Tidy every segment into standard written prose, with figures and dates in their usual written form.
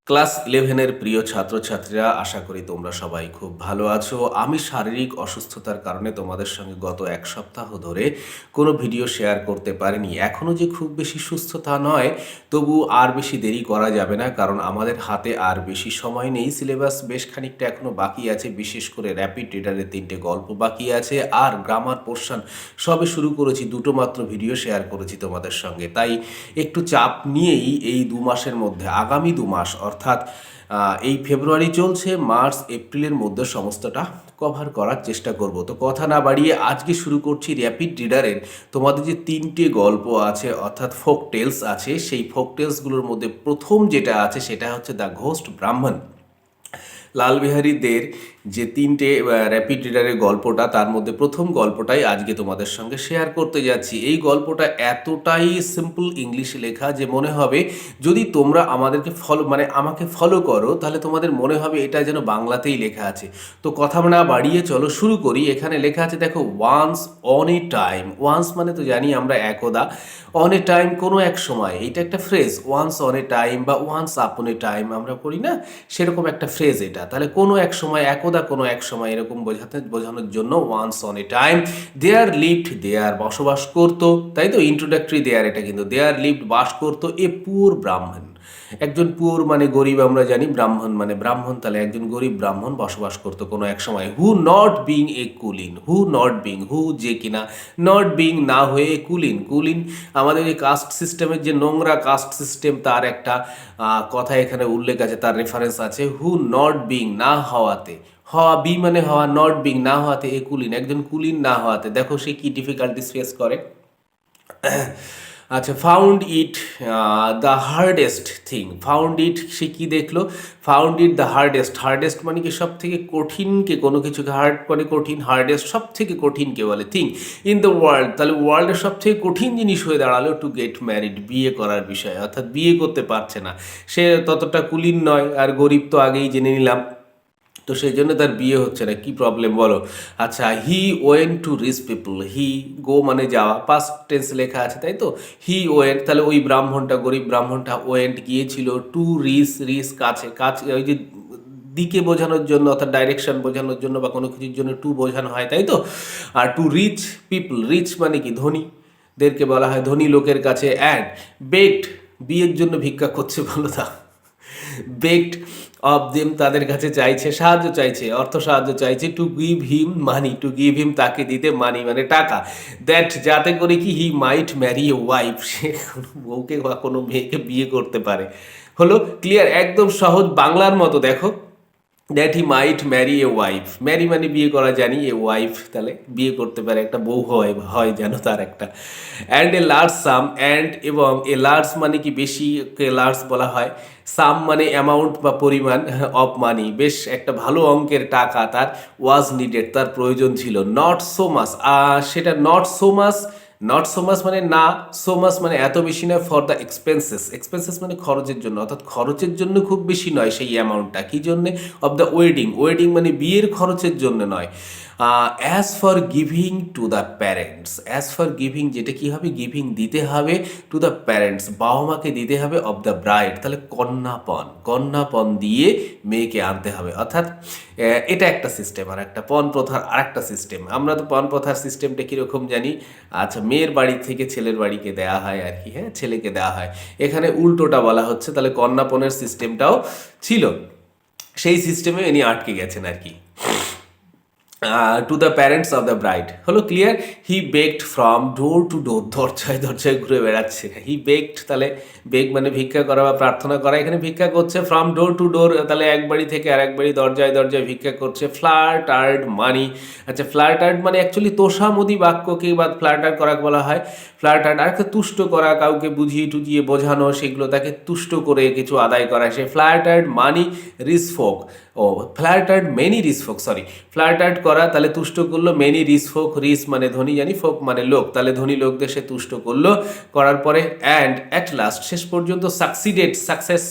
Class 11-এর প্রিয় ছাত্রছাত্রীরা, আশা করি তোমরা সবাই খুব ভালো আছো। আমি শারীরিক অসুস্থতার কারণে তোমাদের সঙ্গে গত ১ সপ্তাহ ধরে কোনো ভিডিও শেয়ার করতে পারিনি। এখনও যে খুব বেশি সুস্থ তা নয়, তবু আর বেশি দেরি করা যাবে না, কারণ আমাদের হাতে আর বেশি সময় নেই। সিলেবাস বেশ খানিকটা এখনও বাকি আছে, বিশেষ করে র্যাপিড রিডারের ৩টে গল্প বাকি আছে, আর গ্রামার পোর্শন সবে শুরু করেছি, ২টো মাত্র ভিডিও শেয়ার করেছি তোমাদের সঙ্গে। তাই একটু চাপ নিয়েই এই ২ মাসের মধ্যে, আগামী ২ মাস অর্থাৎ এই ফেব্রুয়ারি চলছে, মার্চ এপ্রিলের মধ্যে সমস্তটা কভার করার চেষ্টা করব। তো কথা না বাড়িয়ে আজকে শুরু করছি র্যাপিড রিডারের তোমাদের যে ৩টে গল্প আছে, অর্থাৎ ফোক টেলস আছে, সেই ফোক টেলসগুলোর মধ্যে প্রথম যেটা আছে সেটা হচ্ছে দ্য ঘোস্ট ব্রাহ্মণ। লালবিহারীদের যে ৩টে র্যাপিড রিডারের গল্পটা, তার মধ্যে প্রথম গল্পটাই আজকে তোমাদের সঙ্গে শেয়ার করতে যাচ্ছি। এই গল্পটা এতটাই সিম্পল ইংলিশে লেখা যে মনে হবে, যদি তোমরা আমাদেরকে আমাকে ফলো করো, তাহলে তোমাদের মনে হবে এটা যেন বাংলাতেই লেখা আছে। তো কথা না বাড়িয়ে চলো শুরু করি। এখানে লেখা আছে, দেখো, once on a time. Once মানে তো জানি আমরা একদা, অন এ টাইম কোনো এক সময়, এইটা একটা phrase. Once on a time বা ওয়ান্স আপন এ টাইম আমরা করি না, সেরকম একটা ফ্রেজ এটা। তাহলে কোনো এক সময়, একদা কোনো এক সময়, এরকম বোঝানোর জন্য once on a time there lived, there বসবাস করতো, তাই তো ইন্ট্রোডাক্টরি দেয়ার এটা কিন্তু, দেয়ার লিভড বাস করতো এ পুর ব্রাহ্মণ। একজন পুর মানে গরিব, আমরা জানি, ব্রাহ্মণ মানে ব্রাহ্মণ, তাহলে একজন গরিব ব্রাহ্মণ বসবাস করতো কোনো এক সময়। Who not being a Kulin, who not being, who যে কিনা, নট বিং না হয়ে, কুলিন, কুলিন আমাদের এই কাস্ট সিস্টেমের যে নোংরা কাস্ট সিস্টেম, তার একটা কথা এখানে উল্লেখ আছে, তার রেফারেন্স আছে। হু নট বিং না হওয়াতে, হওয়া বি মানে হওয়া, নট বিং না হওয়াতে, এ কুলিন একজন কুলিন না হওয়াতে, দেখো সে কি ডিফিকাল্টিস ফেস করে। আচ্ছা, found it the hardest thing. Found it, সে কী দেখলো, found it the hardest. Hardest মানে কি সব থেকে কঠিনকে, কোনো কিছুকে হার্ড মানে কঠিন, হার্ডেস্ট সব থেকে কঠিনকে বলে, থিং ইন দ্য ওয়ার্ল্ড। তাহলে ওয়ার্ল্ডের সব থেকে কঠিন জিনিস হয়ে দাঁড়ালো টু গেট ম্যারিড, বিয়ে করার বিষয়, অর্থাৎ বিয়ে করতে পারছে না। সে ততটা কুলীন নয়, আর গরিব তো আগেই জেনে নিলাম, তো সেই জন্য তার বিয়ে হচ্ছে না। কি প্রবলেম বলো। আচ্ছা, he went to reach people. He, go মানে যাওয়া, পাস্ট টেন্স লেখা আছে, তাই তো। হি ওয়েন্ট, তাহলে ওই ব্রাহ্মণটা, গরিব ব্রাহ্মণটা, ওয়েন্ট গিয়েছিল, টু রিচ, রিচ কাছে, কাছে ওই যে দিকে বোঝানোর জন্য, অর্থাৎ ডাইরেকশন বোঝানোর জন্য বা কোনো কিছুর জন্য টু বোঝানো হয়, তাই তো। আর টু রিচ পিপল, রিচ মানে কি ধনীদেরকে বলা হয়, ধনী লোকের কাছে। অ্যান্ড বেগড, বিয়ের জন্য ভিক্ষা করছে, বলো তা। বেগড অফ দেম, তাদের কাছে চাইছে, সাহায্য চাইছে, অর্থ সাহায্য চাইছে। To give him money, to give him তাকে দিতে, মানি মানে টাকা। দ্যাট যাতে করে কি, হি মাইট ম্যারি এ ওয়াইফ, সে কোনো বউকে বা কোনো মেয়েকে বিয়ে করতে পারে। হলো ক্লিয়ার, একদম সহজ বাংলার মতো। দেখো, that he might marry a wife, marry মানে বিয়ে করা জানি, এ ওয়াইফ তাহলে বিয়ে করতে পারে, একটা বউ হয় হয় যেন তার একটা। And a large some, and এবং, এ লার্জ মানে কি বেশি, কে লার্জ বলা হয়। সাম মানে অ্যামাউন্ট বা পরিমাণ, অফ মানি বেশ একটা ভালো অঙ্কের টাকা তার, ওয়াজ নিডেড তার প্রয়োজন ছিল। নট সো মাস, সেটা not so much, not so much মানে না, সো মাচ মানে এত বেশি নয়, ফর দ্য এক্সপেন্সেস, এক্সপেন্সেস মানে খরচের জন্য, অর্থাৎ খরচের জন্য খুব বেশি নয় সেই অ্যামাউন্টটা। কী জন্যে, অফ দ্য ওয়েডিং, ওয়েডিং মানে বিয়ের খরচের জন্য নয়। As for giving two the parents, as for giving যেটা কী হবে, গিভিং দিতে হবে, টু দ্য প্যারেন্টস বাবা মাকে দিতে হবে, অফ দ্য ব্রাইড তাহলে কন্যাপণ, কন্যাপণ দিয়ে মেয়েকে আনতে হবে। অর্থাৎ এটা একটা সিস্টেম, আর একটা পণ প্রথার আর একটা সিস্টেম। আমরা তো পণ প্রথার সিস্টেমটা কীরকম জানি। আচ্ছা, মেয়ের বাড়ি থেকে ছেলের বাড়িকে দেওয়া হয় আর কি, হ্যাঁ, ছেলেকে দেওয়া হয়। এখানে উল্টোটা বলা হচ্ছে, তাহলে কন্যাপণের সিস্টেমটাও ছিল, সেই সিস্টেমে ইনি আটকে গেছেন আর কি। To the parents of the bride, হলো clear. He begged from door to door, দরজায় দরজায় ঘুরে বেড়াচ্ছে। হি বেগড, তাহলে বেগ মানে ভিক্ষা করা বা প্রার্থনা করা, এখানে ভিক্ষা করছে। ফ্রম ডোর টু ডোর, তাহলে এক বাড়ি থেকে আর এক বাড়ি, দরজায় দরজায় ভিক্ষা করছে। ফ্লার্টার্ড মানি, আচ্ছা, ফ্লার্টার্ড মানে অ্যাকচুয়ালি তোষামদি বাক্যকে বা ফ্লার্টার করা বলা হয়। ফ্লার্টার্ড আর একটা তুষ্ট করা, কাউকে বুঝিয়ে টুজিয়ে বোঝানো, সেগুলো তাকে তুষ্ট করে কিছু আদায় করা, সে ফ্লার্টার্ড মানি রিচ ফোক। ও ফ্ল্যাটার্ড মেনি রিচ ফোক, সরি, ফ্ল্যাটার্ড করা, তাহলে তুষ্ট করলো মেনি রিচ ফোক, রিচ মানে ধনী জানি, ফোক মানে লোক, তাহলে ধনী লোকদের সে তুষ্ট করলো, করার পরে অ্যান্ড অ্যাট লাস্ট শেষ পর্যন্ত সাকসিডেড, সাকসেস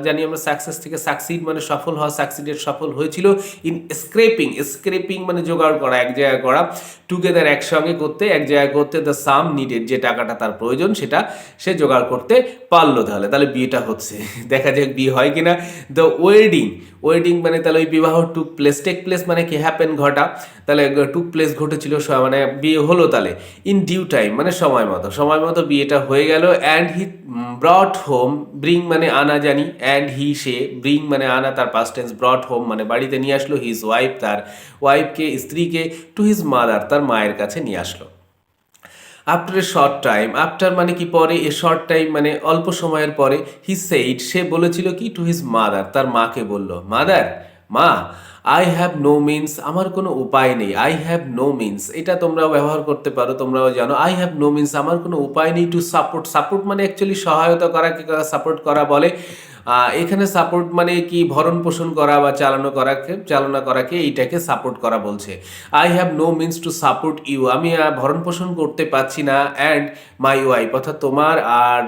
জানি আমরা সাকসেস থেকে সাকসিড মানে সফল হওয়া, সাকসিডেড সফল হয়েছিল, ইন স্ক্রেপিং, স্ক্রেপিং মানে জোগাড় করা, এক জায়গায় করা, টুগেদার একসঙ্গে করতে, এক জায়গায় করতে, দ্য সাম নিডেড যে টাকাটা তার প্রয়োজন সেটা সে জোগাড় করতে পারলো, তাহলে তাহলে বিয়েটা হচ্ছে। দেখা যাক বিয়ে হয় কিনা। দ্য ওয়েডিং, ওয়েডিং মানে তাহলে ওই বিবাহ টুক প্লেস, টেক প্লেস মানে কি হ্যাপেন ঘটা, তাহলে টুক প্লেস ঘটেছিল, মানে বিয়ে হলো, তাহলে ইন ডিউ টাইম মানে সময় মতো, সময় মতো বিয়েটা হয়ে গেল। অ্যান্ড হি ব্রট হোম, ব্রিং মানে আনা জানি, অ্যান্ড হি সে, ব্রিং মানে আনা তার পাস্ট টেন্স, ব্রট হোম মানে বাড়িতে নিয়ে আসলো, হিজ ওয়াইফ তার ওয়াইফকে, স্ত্রীকে, টু হিজ মাদার তার মায়ের কাছে নিয়ে আসলো। After a short time, after মানে কি পরে, এ শর্ট টাইম মানে অল্প সময়ের পরে, হি সেইড সে বলেছিল কি, টু হিজ মাদার তার মাকে বলল, মাদার মা, আই হ্যাভ নো মিনস আমার কোনো উপায় নেই, আই হ্যাভ নো মিনস এটা তোমরাও ব্যবহার করতে পারো, তোমরাও জানো, আই হ্যাভ নো মিনস আমার কোনো উপায় নেই, টু সাপোর্ট, সাপোর্ট মানে অ্যাকচুয়ালি সহায়তা করাকে সাপোর্ট করা বলে, এখানে সাপোর্ট মানে কি ভরণ পোষণ করা বা চালনা করাকে এইটাকে সাপোর্ট করা বলছে। I have no means to support you আমি ভরণ পোষণ করতে পারছি না, অ্যান্ড মাই ওয়াইফ অর্থাৎ তোমার আর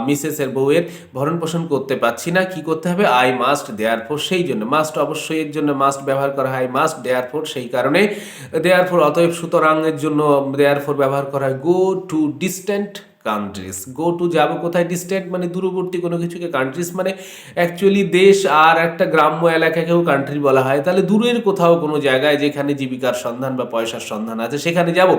মিসেসের বউয়ের ভরণ পোষণ করতে পারছি না, কি করতে হবে, আই মাস্ট দেয়ার ফোর সেই জন্য, মাস্ট অবশ্যই এর জন্য মাস্ট ব্যবহার করা হয়, মাস্ট দেয়ার ফোর সেই কারণে, দেয়ার ফোর অতএব সুতরাং এর জন্য দেয়ার ফোর ব্যবহার করা হয়, go to distant countries, go to যাবো কোথায়, ডিস্ট্যান্ট মানে দূরবর্তী কোনো কিছুকে, কান্ট্রিজ মানে অ্যাকচুয়ালি দেশ, আর একটা গ্রাম্য এলাকাকেও কান্ট্রি বলা হয়, তাহলে দূরের কোথাও কোনো জায়গায় যেখানে জীবিকার সন্ধান বা পয়সার সন্ধান আছে সেখানে যাব।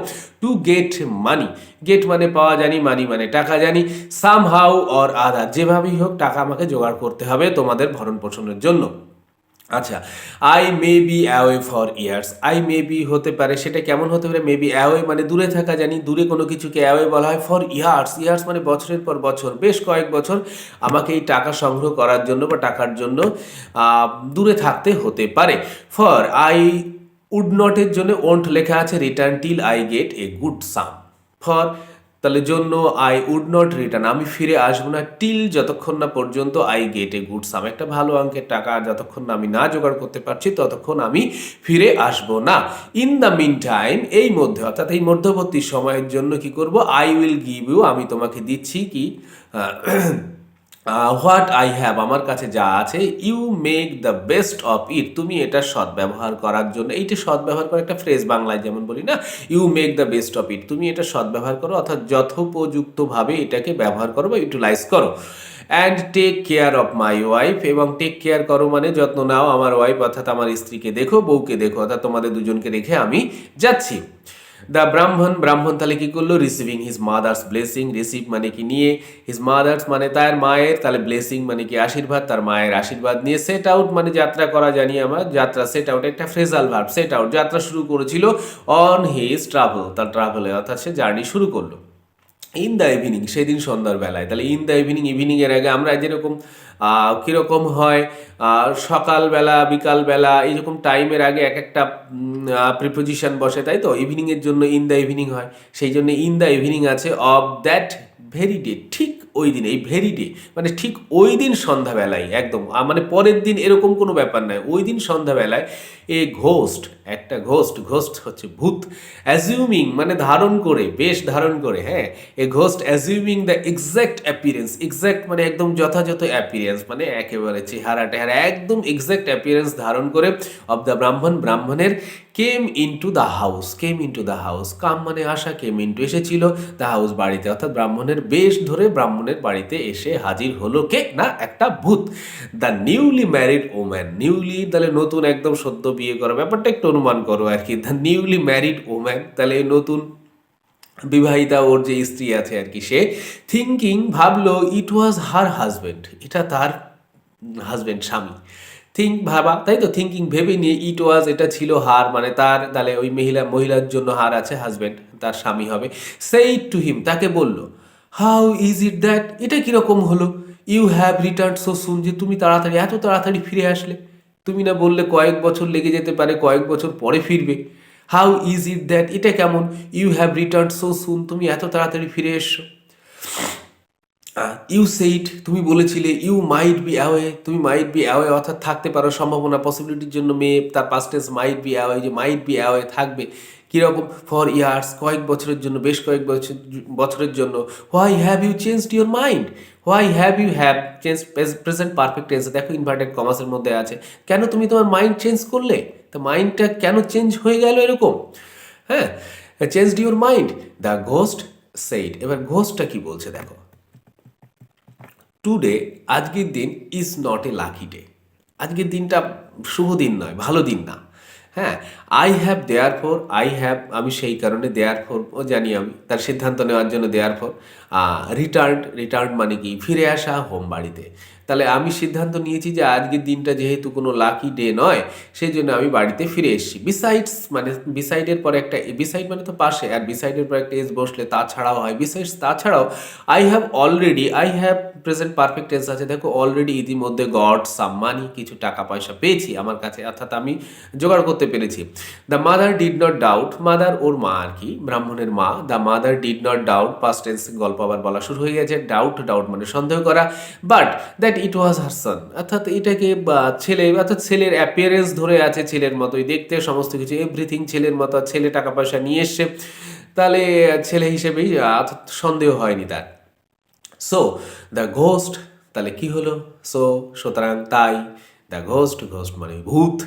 টু গেট মানি, গেট মানে পাওয়া জানি, মানি মানে টাকা জানি, সাম হাউ অর আদার যেভাবেই হোক টাকা আমাকে জোগাড় করতে হবে তোমাদের ভরণ পোষণের জন্য। আচ্ছা, I may be away for years, I may be হতে পারে, সেটা কেমন হতে পারে, মে বি অ্যাওয়ে মানে দূরে থাকা জানি, দূরে কোনো কিছুকে অ্যাওয়ে বলা হয়, ফর ইয়ার্স, ইয়ার্স মানে বছরের পর বছর, বেশ কয়েক বছর আমাকে এই টাকা সংগ্রহ করার জন্য বা টাকার জন্য দূরে থাকতে হতে পারে। ফর আই উড নটের জন্য ওন্ট লেখা আছে, return till I get a good some, for তাহলে জন্য আই উড নট রিটার্ন আমি ফিরে আসবো না, টিল যতক্ষণ না পর্যন্ত আই গেট এ গুড সাম একটা ভালো অঙ্কের টাকা যতক্ষণ না আমি না জোগাড় করতে পারছি ততক্ষণ আমি ফিরে আসবো না। ইন দ্য মিন টাইম এই মধ্যে অর্থাৎ এই মধ্যবর্তী সময়ের জন্য কি করব, আই উইল গিভ ইউ আমি তোমাকে দিচ্ছি কি হোয়াট আই হ্যাভ আমার কাছে যা আছে, you make the best of it তুমি এটা সদ্ব্যবহার করার জন্য, এইটা সদ্ব্যবহার করা একটা ফ্রেজ বাংলায় যেমন বলি না, you make the best of it তুমি এটা সদ্ব্যবহার করো অর্থাৎ যথোপযুক্তভাবে এটাকে ব্যবহার করো বা ইউটিলাইজ করো। And take care of my wife এবং টেক কেয়ার করো মানে যত্ন নাও আমার ওয়াইফ অর্থাৎ আমার স্ত্রীকে দেখো, বউকে দেখো অর্থাৎ তোমাদের দুজনকে রেখে আমি যাচ্ছি। দ্য ব্রাহ্মণ, ব্রাহ্মণ তাহলে কি করলো, receiving his mother's blessing, receive মানে কি নিয়ে, হিজ মাদার্স মানে তার মায়ের, তাহলে ব্লেসিং মানে কি আশীর্বাদ, তার মায়ের আশীর্বাদ নিয়ে, সেট আউট মানে যাত্রা করা জানি আমরা, যাত্রা, সেট আউট একটা ফ্রেজাল ভার্ব, সেট আউট যাত্রা শুরু করেছিল, অন হিজ ট্রাভেল তার ট্রাভেলে অর্থাৎ সে জার্নি শুরু করলো। ইন দ্য ইভিনিং সেদিন সন্ধ্যার বেলায়, তাহলে ইন দ্য ইভিনিং, ইভিনিংয়ের আগে আমরা যেরকম কীরকম হয় সকালবেলা বিকালবেলা এইরকম টাইমের আগে এক একটা প্রিপোজিশন বসে, তাই তো ইভিনিংয়ের জন্য ইন দ্য ইভিনিং হয়, সেই জন্য ইন দ্য ইভিনিং আছে অফ দ্যাট ভেরি ডে ঠিক ওই দিন, এই ভেরি ডে মানে ঠিক ওই দিন সন্ধ্যাবেলায় একদম মানে পরের দিন এরকম কোনো ব্যাপার নয়, ওই দিন সন্ধ্যাবেলায় এ ঘোস্ট একটা ঘোস্ট, ঘোস্ট হচ্ছে ভূত, অ্যাজিউমিং মানে ধারণ করে বেশ ধারণ করে, হ্যাঁ a ghost assuming the exact appearance, exact মানে একদম যথাযথ অ্যাপিয়ারেন্স মানে একেবারে চেহারা টেহারা একদম এক্স্যাক্ট অ্যাপিয়ারেন্স ধারণ করে, অফ দ্য ব্রাহ্মণ ব্রাহ্মণের, came into the house, came into the house come মানে আসা, কেম ইনটু এসেছিল, দ্য হাউস বাড়িতে অর্থাৎ ব্রাহ্মণের বেশ ধরে ব্রাহ্মণের বাড়িতে এসে হাজির হলো কে না একটা ভূত। The newly married woman, newly তাহলে নতুন একদম সদ্য বিয়ে করা, ব্যাপারটা একটু অনুমান করো আর কি, দ্য নিউলি ম্যারিড ওম্যান তাহলে নতুন বিবাহিতা ওর যে স্ত্রী আছে আর কি, সে থিঙ্কিং ভাবলো, ইট ওয়াজ হার হাজব্যান্ড এটা তার হাজব্যান্ড স্বামী, থিঙ্ক ভাবা তাই তো, থিঙ্কিং ভেবে নিয়ে, ইট ওয়াজ এটা ছিল হার মানে তার, তাহলে ওই মহিলার জন্য হার আছে হাজব্যান্ড তার স্বামী হবে, সেই টু হিম তাকে বলল, হাউ ইজ ইট দ্যাট এটা কীরকম হলো, ইউ হ্যাভ রিটার্ন সো সুন যে তুমি তাড়াতাড়ি এত তাড়াতাড়ি ফিরে আসলে, তুমি না বললে কয়েক বছর লেগে যেতে পারে কয়েক বছর পরে ফিরবে, হাউ ইজ ইট দ্যাট এটা কেমন, ইউ হ্যাভ রিটার্ন সো সুন তুমি এত তাড়াতাড়ি ফিরে এসছো। ইউ সেইড, তুমি বলেছিলে, ইউ মাইট বি অ্যাওয়ে, তুমি মাইট বি অ্যাওয়ে অর্থাৎ থাকতে পারো, সম্ভাবনা পসিবিলিটির জন্য মেয়ে তার past tense might be away, যে মাইট বি অ্যাওয়ে থাকবে কীরকম, ফর ইয়ার্স কয়েক বছরের জন্য, বেশ কয়েক বছরের জন্য। Why have you changed your mind, why have you have change, present perfect tense, দেখো ইনভার্টেড কমাসের মধ্যে আছে, কেন তুমি তোমার মাইন্ড চেঞ্জ করলে, তো মাইন্ডটা কেন চেঞ্জ হয়ে গেল এরকম, হ্যাঁ, changed your mind, the ghost said. এবার ঘোস্টটা কি বলছে দেখো, টুডে, আজকের দিন, is not a lucky day, আজকের দিনটা শুভ দিন নয়, ভালো দিন না, হ্যাঁ। I have therefore, I have আমি সেই কারণে, দেয়ার ফর ও জানি আমি, তার সিদ্ধান্ত নেওয়ার জন্য দেয়ার ফর। রিটার্ন, রিটার্ন মানে কি, ফিরে আসা হোম বাড়িতে। তাহলে আমি সিদ্ধান্ত নিয়েছি যে আজকের দিনটা যেহেতু কোনো লাকি ডে নয়, সেই জন্য আমি বাড়িতে ফিরে এসেছি। বিসাইডস মানে, বিসাইডের পরে একটা, বিসাইড মানে তো পাশে, আর বিসাইডের পর একটা এস বসলে তাছাড়াও হয়, বিসাইডস তাছাড়াও। I have already, I have present perfect tense আছে, দেখো অলরেডি ইতিমধ্যে গট সাম মানি, কিছু টাকা পয়সা পেয়েছি আমার কাছে, অর্থাৎ আমি জোগাড় করতে পেরেছি। The mother did not doubt, mother ওর মা আর কি, ব্রাহ্মণের মা। The mother did not doubt, past tense, গল্প আবার বলা শুরু হয়ে গেছে। ডাউট, ডাউট মানে সন্দেহ করা, বাট দ্যাট ইট ওয়াজ হার সন, অর্থাৎ এটাকে ছেলে, অর্থাৎ ছেলের অ্যাপিয়ারেন্স ধরে আছে, ছেলের মতোই দেখতে, সমস্ত কিছু এভরিথিং ছেলের মতো, ছেলে টাকা পয়সা নিয়ে এসছে, তাহলে ছেলে হিসেবেই অর্থাৎ সন্দেহ হয়নি তার। সো দ্য ঘোস্ট, তাহলে কি হলো, সো সুতরাং তাই, দ্য ঘোস্ট, ঘোস্ট মানে ভূত,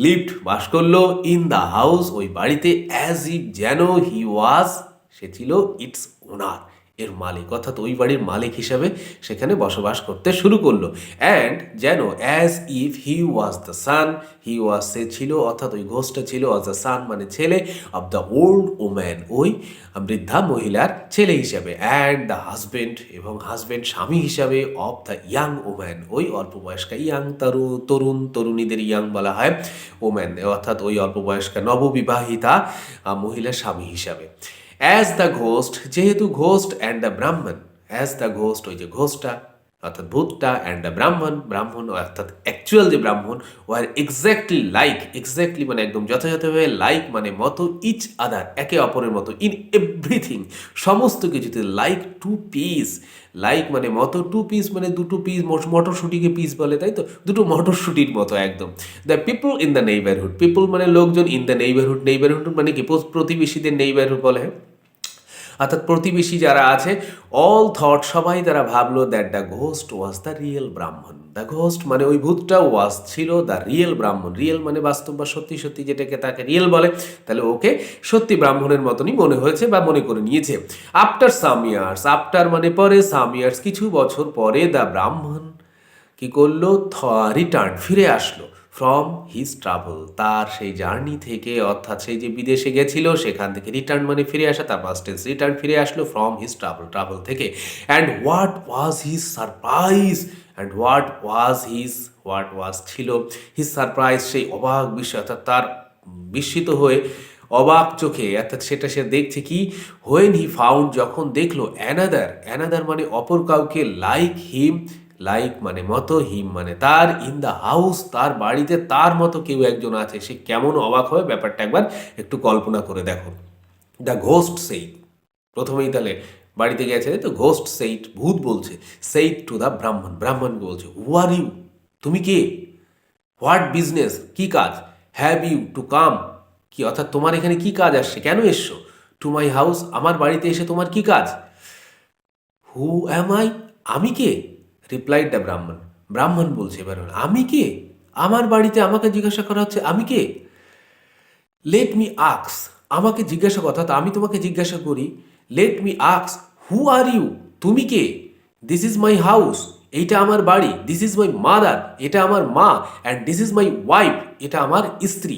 লিভড বাস করলো, ইন দ্য হাউস ওই বাড়িতে, অ্যাজ ইফ যেন, হি ওয়াজ সে ছিল, ইটস ওনার এর মালিক, অর্থাৎ ওই বাড়ির মালিক হিসাবে সেখানে বসবাস করতে শুরু করলো। অ্যান্ড যেন, as if he was the son, he was সে ছিল, অর্থাৎ ওই ঘোস্টটা ছিল, অজ দ্য সান মানে ছেলে, অফ দ্য ওল্ড ওম্যান ওই বৃদ্ধা মহিলার ছেলে হিসাবে, অ্যান্ড দ্য হাজবেন্ড এবং হাজবেন্ড স্বামী হিসাবে, অফ দ্য ইয়াং ওম্যান ওই অল্প বয়স্কা, ইয়াং তরুণ তরুণীদের ইয়াং বলা হয়, ওম্যান অর্থাৎ ওই অল্প বয়স্কা নববিবাহিতা মহিলার স্বামী হিসাবে। অ্যাজ দ্য ঘোস্ট, যেহেতু ঘোস্ট, অ্যান্ড দ্য ব্রাহ্মণ, অ্যাজ দ্য ঘোস্ট ওই যে ঘোস্টটা অর্থাৎ ভূতটা, অ্যান্ড দ্য ব্রাহ্মণ, ব্রাহ্মণ অর্থাৎ অ্যাকচুয়াল যে ব্রাহ্মণ, ওয়ার এক্স্যাক্টলি লাইক, এক্স্যাক্টলি মানে একদম যথাযথভাবে, লাইক মানে মতো, ইচ আদার একে অপরের মতো, ইন এভরিথিং সমস্ত কিছুতে, লাইক টু পিস, লাইক মানে মতো, টু পিস মানে দুটো পিস, মটরশুটিকে পিস বলে তাই তো, দুটো মটরশুটির মতো একদম। The people in the neighbourhood, people মানে লোকজন, ইন দ্য নেইবারহুড, নেইবারহুড মানে কি, প্রতিবেশীদের নেইবারহুড বলে, অর্থাৎ প্রতিবেশী যারা আছে, অল থট সবাই তারা ভাবলো, that the ghost was the real ব্রাহ্মণ, দ্য ঘোস্ট মানে ওই ভূতটা, ওয়াজ ছিল, দ্য রিয়েল ব্রাহ্মণ, রিয়েল মানে বাস্তব বা সত্যি সত্যি, যেটাকে তাকে রিয়েল বলে, তাহলে ওকে সত্যি ব্রাহ্মণের মতনই মনে হয়েছে বা মনে করে নিয়েছে। আফটার সাম ইয়ার্স, আফটার মানে পরে, সাম ইয়ার্স কিছু বছর পরে, দ্য ব্রাহ্মণ কি করলো, রিটার্ন ফিরে আসলো, ফ্রম হিজ ট্রাভেল তার সেই জার্নি থেকে, অর্থাৎ সেই যে বিদেশে গেছিল সেখান থেকে, রিটার্ন মানে ফিরে আসা, তার পাস্ট টেন্স, রিটার্ন ফিরে আসলো, ফ্রম হিজ ট্রাভেল, ট্রাভেল থেকে। And what was his surprise, and what was ছিল, হিজ সারপ্রাইজ সেই অবাক বিষয়, অর্থাৎ তার বিস্মিত হয়ে, অবাক চোখে, অর্থাৎ সেটা সে দেখছে কি, হোয়েন হি ফাউন্ড যখন দেখলো, অ্যানাদার মানে অপর কাউকে, লাইক হিম, লাইক মানে মতো, হিম মানে তার, ইন দ্য হাউস তার বাড়িতে তার মতো কেউ একজন আছে, সে কেমন অবাক হবে ব্যাপারটা একবার একটু কল্পনা করে দেখো। দ্য ঘোস্ট সেইট, প্রথমেই তাহলে বাড়িতে গেছে তো, ঘোস্ট সেইট ভূত বলছে, সেইট টু দ্য ব্রাহ্মণ, ব্রাহ্মণকে বলছে, হু আর ইউ তুমি কে, হোয়াট বিজনেস কি কাজ, হ্যাভ ইউ টু কাম কি অর্থাৎ তোমার এখানে কি কাজ আসছে, কেন এসছো, টু মাই হাউস আমার বাড়িতে এসে তোমার কি কাজ, হু অ্যাম আই আমি কে, রিপ্লাইড দ্য ব্রাহ্মণ, ব্রাহ্মণ বলছে এবার, আমি কে, আমার বাড়িতে আমাকে জিজ্ঞাসা করা হচ্ছে আমি কে, লেট মি আক্স আমাকে জিজ্ঞাসা কথা, তো আমি তোমাকে জিজ্ঞাসা করি, লেট মি আক্স হু আর ইউ তুমি কে, দিস ইজ মাই হাউস এইটা আমার বাড়ি, দিস ইজ মাই মাদার এটা আমার মা, and this is my wife এটা আমার স্ত্রী।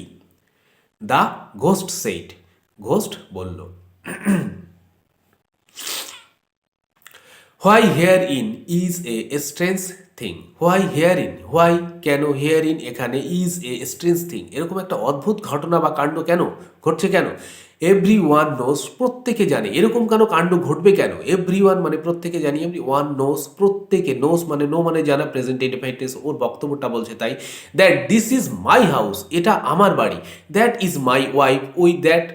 দ্য ঘোস্ট সেইড ঘোস্ট বলল, why here in is a strange thing, why here in, why কেন, হেয়ার ইন এখানে, ইজ এ স্ট্রেঞ্জ থিং এরকম একটা অদ্ভুত ঘটনা বা কাণ্ড কেন ঘটছে, কেন, এভরি ওয়ান নোস প্রত্যেকে জানে, এরকম কেন কাণ্ড ঘটবে কেন, এভরি ওয়ান মানে প্রত্যেকে জানি, এভরি ওয়ান নোস প্রত্যেকে, নোস মানে নো মানে জানা, প্রেজেন্ট ইনডিফাইন্ড টেন্স, ওর বক্তব্যটা বলছে তাই, that this is my house এটা আমার বাড়ি, দ্যাট ইজ মাই ওয়াইফ ওই দ্যাট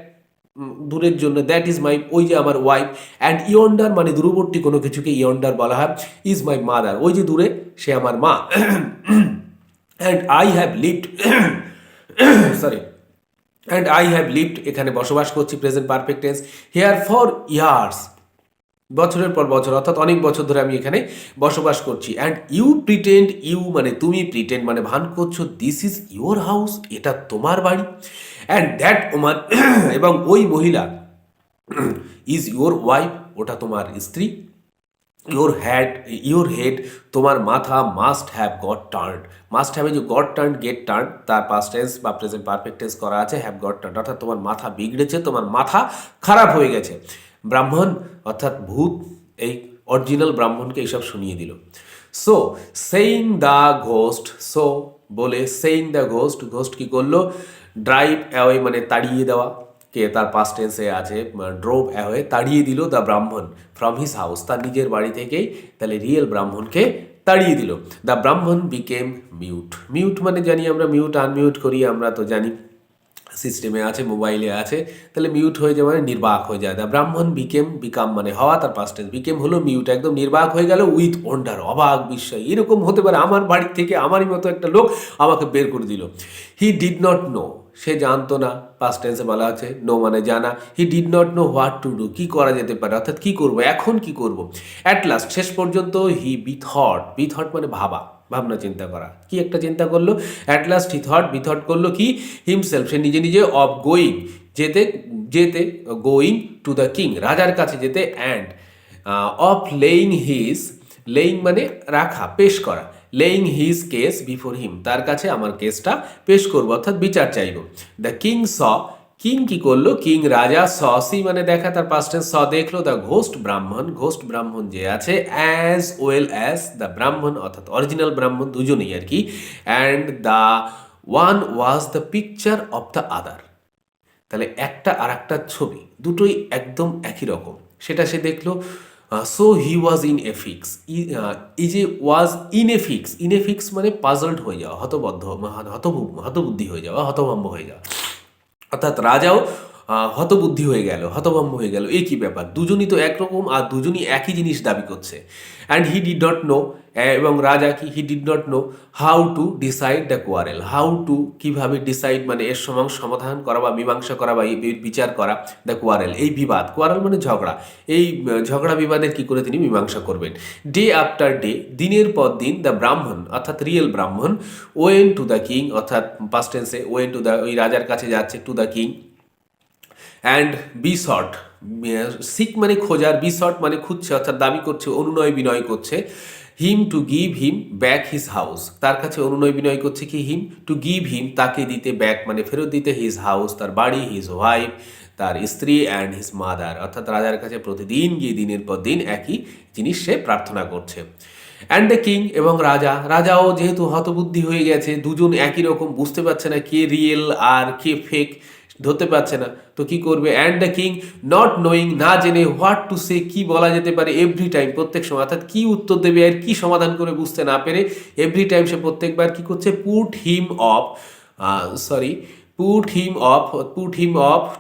দূরের জন্য, দ্যাট ইজ মাই, ওই যে আমার ওয়াইফ। অ্যান্ড ইয়ন্ডার মানে দূরবর্তী কোনো কিছুকে ইয়ন্ডার বলা হয়, ইজ মাই মাদার, ওই যে দূরে সে আমার মা। And I have lived, sorry, and I have lived এখানে বসবাস করছি, present perfect tense, here for years বছরের পর বছর, অর্থাৎ অনেক বছর ধরে আমি এখানে বসবাস করছি। অ্যান্ড ইউ প্রিটেন্ড, ইউ মানে তুমি, প্রিটেন্ড মানে ভান করছো, দিস ইজ ইউর হাউস, এটা তোমার বাড়ি। অ্যান্ড দ্যাট ওমান এবং ওই মহিলা, ইজ ইউর ওয়াইফ, ওটা তোমার স্ত্রী। ইউর হেড তোমার মাথা, must have got turn, must have যে গট টার্ন, গেট টার্ন, তার পাস্ট টেন্স বা প্রেজেন্ট পারফেক্ট টেন্স করা আছে, হ্যাভ গট টার্ন, অর্থাৎ তোমার মাথা বিগড়েছে, তোমার মাথা খারাপ হয়ে গেছে। ব্রাহ্মণ অর্থাৎ ভূত এই অরিজিনাল ব্রাহ্মণকে এইসব শুনিয়ে দিল। So saying the ghost, so বলে সেইং দ্য ঘোস্ট, ঘোস্ট কি করলো, ড্রাইভ অ্যাওয়ে মানে তাড়িয়ে দেওয়া, কে তার পাস্ট টেন্সে আছে, ড্রোভ অ্যাওয়ে তাড়িয়ে দিল, দ্য ব্রাহ্মণ ফ্রম হিজ হাউস, তার নিজের বাড়ি থেকেই, তাহলে রিয়েল ব্রাহ্মণকে তাড়িয়ে দিল। দ্য ব্রাহ্মণ বিকেম মিউট, মিউট মানে জানি আমরা মিউট আনমিউট করি, আমরা তো জানি সিস্টেমে আছে, মোবাইলে আছে, তাহলে মিউট হয়ে যাওয়া মানে নির্বাক হয়ে যায়। দ্য ব্রাহ্মণ বিকাম মানে হওয়া, তার পাস্ট টেন্স, বিকেম হলো মিউট, একদম নির্বাক হয়ে গেল, উইথ ওয়ান্ডার অবাক বিস্ময়, এরকম হতে পারে আমার বাড়ি থেকে আমারই মতো একটা লোক আমাকে বের করে দিল। হি ডিড নট নো, সে জানতো না, পাস্ট টেন্সে বলা আছে, নো মানে জানা। He did not know what to do, কী করা যেতে পারে, অর্থাৎ কী করবো, এখন কি করব। অ্যাট লাস্ট শেষ পর্যন্ত, হি বিথট মানে ভাবা, ভাবনা চিন্তা করা, কি একটা চিন্তা করলো। অ্যাট লাস্ট হি থট, বিথট করলো কি, হিমসেলফ সে নিজে নিজে, অফ গোয়িং যেতে, যেতে গোয়িং টু দ্য কিং রাজার কাছে যেতে, and of laying his, laying মানে রাখা, পেশ করা, laying his case before him, তার কাছে আমার কেসটা পেশ করবো, অর্থাৎ বিচার চাইব। দ্য কিং স, কিং কি করলো, কিং রাজা, সি মানে দেখা, তার পাস্ট টেন্স, স দেখলো, দ্য ঘোস্ট ব্রাহ্মণ, ঘোস্ট ব্রাহ্মণ যে আছে, অ্যাজ ওয়েল অ্যাজ দ্য ব্রাহ্মণ অর্থাৎ অরিজিনাল ব্রাহ্মণ, দুজনেই আর কি। And the one was the picture of the other, তাহলে একটা আর একটা ছবি, দুটোই একদম একই রকম, সেটা সে দেখলো। So he was in a fix, এই যে was in a fix, in a fix মানে পাজলড হয়ে যাওয়া, হতবদ্ধ, হতবুদ্ধি হয়ে যাওয়া, হতভম্ব হয়ে যাওয়া, অর্থাৎ রাজাও হতবুদ্ধি হয়ে গেল, হতভম্ব হয়ে গেল, এই কি ব্যাপার, দুজনই তো একরকম আর দুজনই একই জিনিস দাবি করছে। And he did not no, এবং রাজা কি, হি did not know how to decide the quarrel, how to কীভাবে ডিসাইড মানে এর সমাধান করা বা মীমাংসা করা বা বিচার করা, দ্য কোয়ারেল এই বিবাদ, কোয়ারেল মানে ঝগড়া, এই ঝগড়া বিবাদের কি করে তিনি মীমাংসা করবেন। ডে আফটার ডে, দিনের পর দিন, দ্য ব্রাহ্মণ অর্থাৎ real Brahmin, went to the king অর্থাৎ পাস্ট টেন্সে, ওয়েন টু দ্য ওই রাজার কাছে যাচ্ছে, to the king. And besought, seek মানে খোঁজার, বিসট মানে খুঁজছে অর্থাৎ দাবি করছে, অনুনয় বিনয় করছে, him to give him back his house, তার কাছে অনুনয় বিনয় করছে কি, হিম টু গিভ হিম তাকে দিতে, ব্যাক মানে ফেরত দিতে, হিজ হাউস তার বাড়ি, হিজ ওয়াইফ তার স্ত্রী, অ্যান্ড হিজ মাদার অর্থাৎ রাজার কাছে প্রতিদিন গিয়ে দিনের পর দিন একই জিনিস সে প্রার্থনা করছে। অ্যান্ড দ্য কিং এবং রাজাও যেহেতু হতবুদ্ধি হয়ে গেছে, দুজন একই রকম, বুঝতে পারছে না কে রিয়েল আর কে ফেক, ধরতে পারছে না, তো কি করবে। And the king not knowing না জেনে, হোয়াট টু সে কি বলা যেতে পারে, এভরি টাইম প্রত্যেক সময়, অর্থাৎ কি উত্তর দেবে আর কি সমাধান করে বুঝতে না পেরে, এভরি টাইম সে প্রত্যেকবার কি করছে, put him of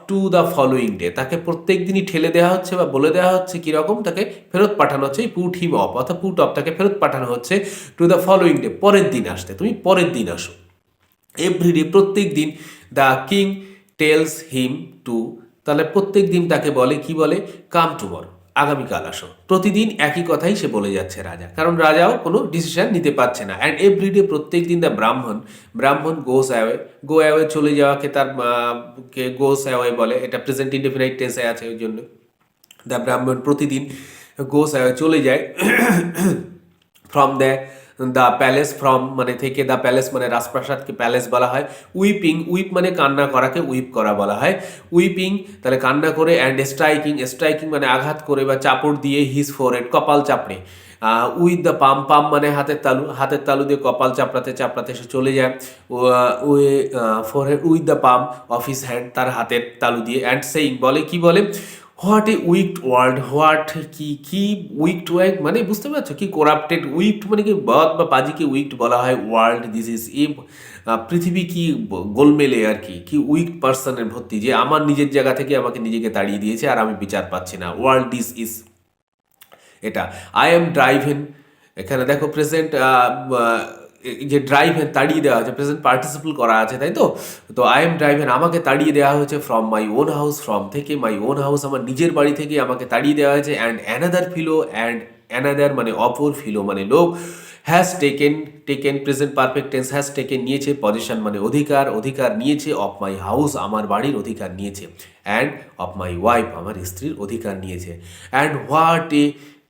to the following day, তাকে প্রত্যেক দিনই ঠেলে দেওয়া হচ্ছে বা বলে দেওয়া হচ্ছে কীরকম, তাকে ফেরত পাঠানো হচ্ছে, পুট হিম অফ অর্থাৎ পুট অফ তাকে ফেরত পাঠানো হচ্ছে, টু দ্য ফলোয়িং ডে পরের দিন আসতে, তুমি পরের দিন আসো। এভরিডে প্রত্যেক দিন, the king tells him to, তাহলে প্রত্যেক দিন তাকে বলে, কি বলে, কাম টুমরো আগামীকাল আসো, প্রতিদিন একই কথাই সে বলে যাচ্ছে রাজা, কারণ রাজাও কোনো ডিসিশন নিতে পারছে না। অ্যান্ড এভরিডে প্রত্যেক দিন, দ্য ব্রাহ্মণ গো অ্যাওয়ে চলে যাওয়াকে তার কে গোস অ্যাওয়ে বলে, এটা প্রেজেন্ট ইনডেফিনাইট টেন্সে আছে ওই জন্য, দ্য ব্রাহ্মণ প্রতিদিন গোস অ্যাওয়ে চলে যায়, ফ্রম দ্য প্যালেস, ফ্রম মানে থেকে, দ্য প্যালেস মানে রাজপ্রাসাদকে প্যালেস বলা হয়, উইপ মানে কান্না করাকে উইপ করা বলা হয়, উইপিং তাহলে কান্না করে, অ্যান্ড স্ট্রাইকিং মানে আঘাত করে বা চাপড় দিয়ে, হিজ ফোরহেড কপাল চাপড়ে, উইথ দ্য পাম মানে হাতের তালু দিয়ে কপাল চাপড়াতে সে চলে যায়, forehead with the palm of his hand তার হাতের তালু দিয়ে, অ্যান্ড সেইং বলে, কি বলে, what a wicked world, what কি কি উইকড ওয়ার্ক মানে বুঝতে পারছো কি করাপ্টেড, উইকড মানে কি বদ বা পাজিকে উইকড বলা হয়, ওয়ার্ল্ড দিস ইজ এ পৃথিবী কি গোলমেলে আর কি, কি উইক পার্সনের ভর্তি, যে আমার নিজের জায়গা থেকে আমাকে নিজেকে তাড়িয়ে দিয়েছে আর আমি বিচার পাচ্ছি না, ওয়ার্ল্ড দিস ইজ এটা। আই এম ড্রাইভেন, এখানে দেখো প্রেজেন্ট যে ড্রাইভেন তাড়িয়ে দেওয়া হয়েছে, প্রেজেন্ট পার্টিসিপল করা আছে তাই তো। তো আই এম ড্রাইভেন আমাকে তাড়িয়ে দেওয়া হয়েছে from my own house, from থেকে, মাই ওন হাউস আমার নিজের বাড়ি থেকে আমাকে তাড়িয়ে দেওয়া হয়েছে, and another fellow, and another মানে অপর, ফিলো মানে লোক, has taken, taken present perfect tense, has taken নিয়েছে, পজিশন মানে অধিকার, অধিকার নিয়েছে, অফ মাই হাউস আমার বাড়ির অধিকার নিয়েছে, অ্যান্ড অফ মাই ওয়াইফ আমার স্ত্রীর অধিকার নিয়েছে, and what a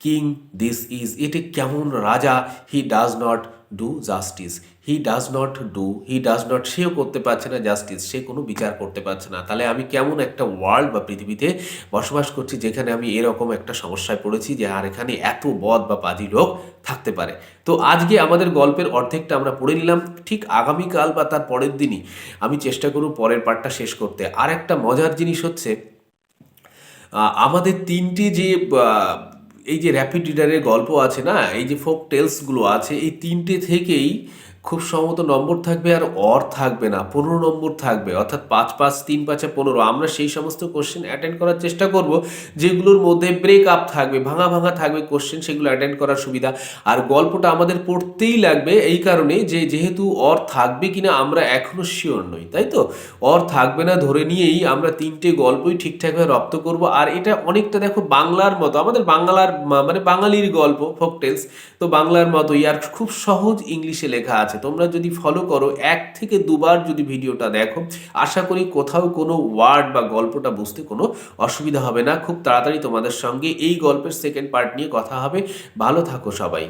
king this is, এটি কেমন রাজা, he does not do justice, he does not do, he does not সেও করতে পারছে না, জাস্টিস সে কোনো বিচার করতে পারছে না। তাহলে আমি কেমন একটা ওয়ার্ল্ড বা পৃথিবীতে বসবাস করছি যেখানে আমি এরকম একটা সমস্যায় পড়েছি যে আর এখানে এত বদ বা পাজি লোক থাকতে পারে। তো আজকে আমাদের গল্পের অর্ধেকটা আমরা পড়ে নিলাম, ঠিক আগামীকাল বা তার পরের দিনই আমি চেষ্টা করব পরের পার্টটা শেষ করতে। আর একটা মজার জিনিস হচ্ছে আমাদের তিনটি যে এই যে র্যাপিড রিডারের গল্প আছে না, এই যে ফোক টেলসগুলো আছে, এই তিনটে থেকেই খুব সম্ভবত নম্বর থাকবে আর অর থাকবে না, 15 নম্বর থাকবে, অর্থাৎ 5 5 3 5 15। আমরা সেই সমস্ত কোশ্চেন অ্যাটেন্ড করার চেষ্টা করব যেগুলোর মধ্যে ব্রেক আপ থাকবে, ভাঙা ভাঙা থাকবে কোশ্চেন, সেগুলো অ্যাটেন্ড করার সুবিধা। আর গল্পটা আমাদের পড়তেই লাগবে এই কারণে যে যেহেতু অর থাকবে কিনা আমরা এখনও শিওর নই, তাই তো। অর থাকবে না ধরে নিয়েই আমরা তিনটে গল্পই ঠিকঠাকভাবে রপ্ত করব। আর এটা অনেকটা দেখো বাংলার মতো, আমাদের বাংলার মানে বাঙালির গল্প ফোক টেলস, তো বাংলার মতোই আর খুব সহজ ইংলিশে লেখা আছে। তোমরা যদি ফলো করো 1 থেকে 2 বার যদি ভিডিওটা দেখো, আশা করি কোথাও কোনো ওয়ার্ড বা গল্পটা বুঝতে কোনো অসুবিধা হবে না। খুব তাড়াতাড়ি তোমাদের সঙ্গে এই গল্পের সেকেন্ড পার্ট নিয়ে কথা হবে। ভালো থাকো সবাই।